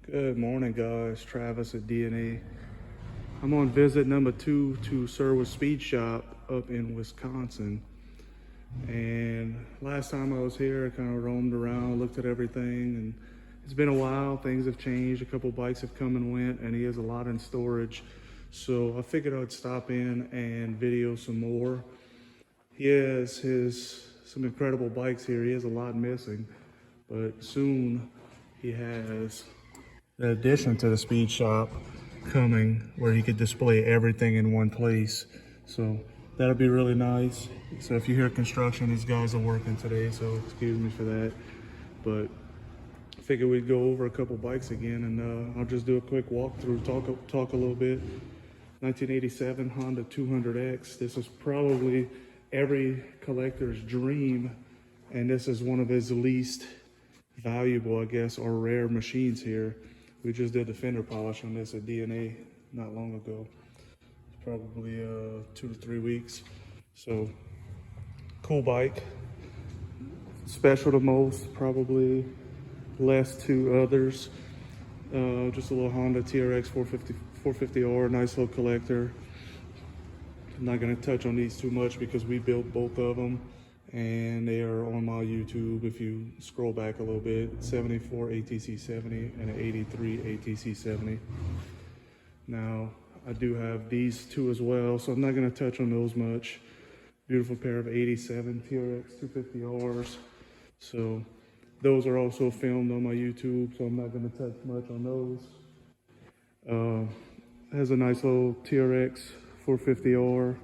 Good morning, guys. Travis at DNA. I'm on visit number 2 to Serwa Speedshop up in Wisconsin. And last time I was here, I kind of roamed around, looked at everything, and it's been a while. Things have changed. A couple bikes have come and went, and he has a lot in storage. So I figured I'd stop in and video some more. He has some incredible bikes here. He has a lot missing, but soon he has the addition to the speed shop coming where he could display everything in one place. So that'll be really nice. So if you hear construction, these guys are working today, so excuse me for that. But I figured we'd go over a couple bikes again, and I'll just do a quick walkthrough, talk a little bit. 1987 Honda 200X. This is probably every collector's dream, and this is one of his least valuable, I guess, or rare machines here. We just did the fender polish on this at DNA not long ago. It's probably 2 to 3 weeks. So cool bike. Special to most, probably less to others. Just a little Honda TRX 450R, nice little collector. I'm not gonna touch on these too much because we built both of them and they are on my YouTube. If you scroll back a little bit, 74 ATC 70 and an 83 ATC 70. Now, I do have these two as well, so I'm not gonna touch on those much. Beautiful pair of 87 TRX 250Rs. So those are also filmed on my YouTube, so I'm not gonna touch much on those. Has a nice little TRX 450R.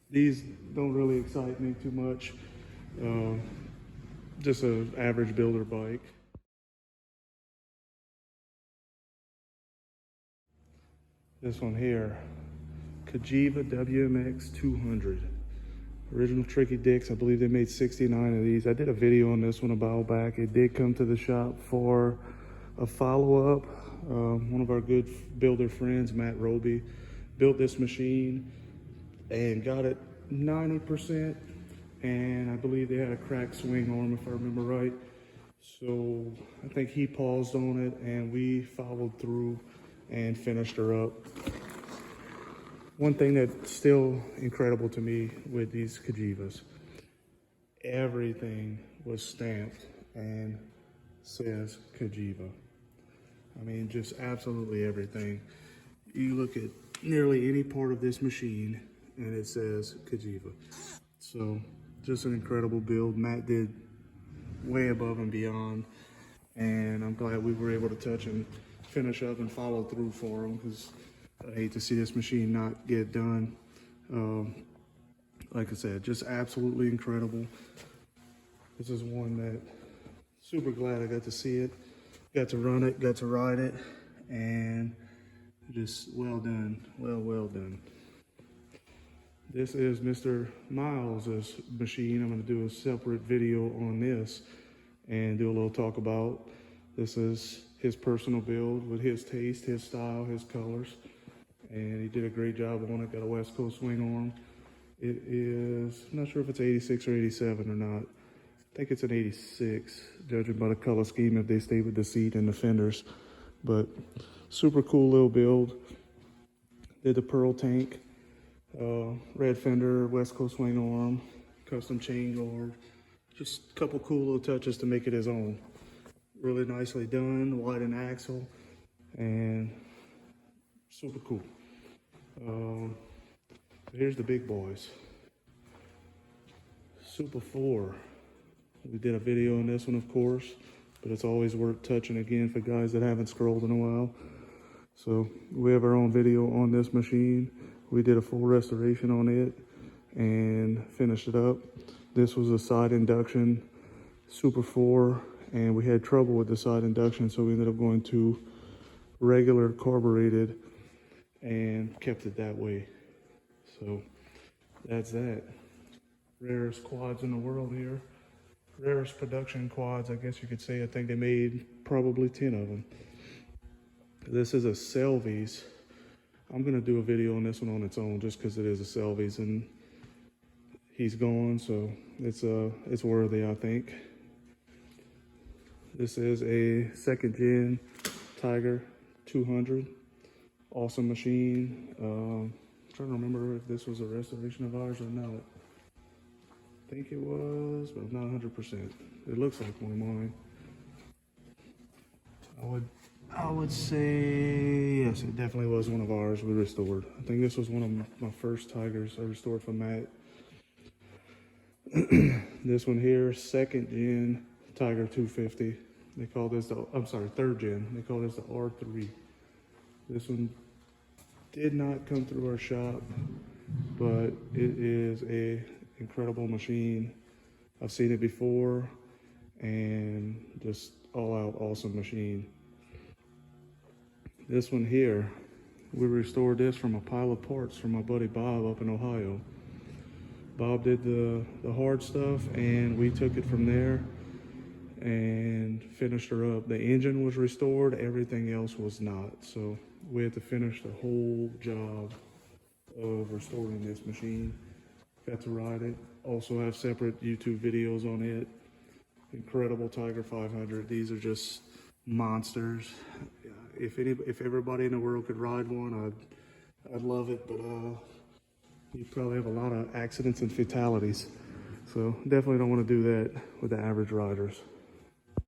These don't really excite me too much. Just an average builder bike. This one here, Cagiva WMX 200. Original Tricky Dicks. I believe they made 69 of these. I did a video on this one a while back. It did come to the shop for a follow-up. One of our good builder friends, Matt Roby, built this machine and got it 90%, and I believe they had a cracked swing arm, if I remember right. So I think he paused on it and we followed through and finished her up. One thing that's still incredible to me with these Cagivas, everything was stamped and says Cagiva. I mean, just absolutely everything. You look at nearly any part of this machine and it says Cagiva. So just an incredible build. Matt did way above and beyond, and I'm glad we were able to touch and finish up and follow through for him, because I hate to see this machine not get done. Like I said, just absolutely incredible. This is one that super glad I got to see it, got to run it, got to ride it, and just well done, well done. This is Mr. Miles' machine. I'm going to do a separate video on this and do a little talk about. This is his personal build with his taste, his style, his colors, and he did a great job on it. Got a West Coast swing arm. It is, I'm not sure if it's 86 or 87 or not. I think it's an 86, judging by the color scheme, if they stay with the seat and the fenders. But super cool little build. Did the pearl tank, red fender, West Coast swing arm, custom chain guard. Just a couple cool little touches to make it his own. Really nicely done, widened axle, and super cool. Here's the big boys. Super 4. We did a video on this one, of course, but it's always worth touching again for guys that haven't scrolled in a while. So we have our own video on this machine. We did a full restoration on it and finished it up. This was a side induction Super 4, and we had trouble with the side induction, so we ended up going to regular carbureted and kept it that way. So that's that. Rarest quads in the world here. Rarest production quads, I guess you could say. I think they made probably 10 of them. This is a Selvies. I'm gonna do a video on this one on its own just because it is a Selvies and he's gone, so it's worthy, I think. This is a second gen Tiger 200. Awesome machine. I'm trying to remember if this was a restoration of ours or not. I think it was, but I'm not 100%. It looks like one of mine. I would say yes, it definitely was one of ours we restored. I think this was one of my first Tigers I restored from Matt. This one here, second gen Tiger 250. They call this third gen. They call this the R3. This one did not come through our shop, but it is a incredible machine. I've seen it before, and just all out awesome machine. This one here, we restored this from a pile of parts from my buddy Bob up in Ohio. Bob did the hard stuff, and we took it from there and finished her up. The engine was restored, everything else was not. So we had to finish the whole job of restoring this machine. Got to ride it. Also have separate YouTube videos on it. Incredible Tiger 500. These are just monsters. If everybody in the world could ride one, I'd love it, but you probably have a lot of accidents and fatalities. So definitely don't want to do that with the average riders.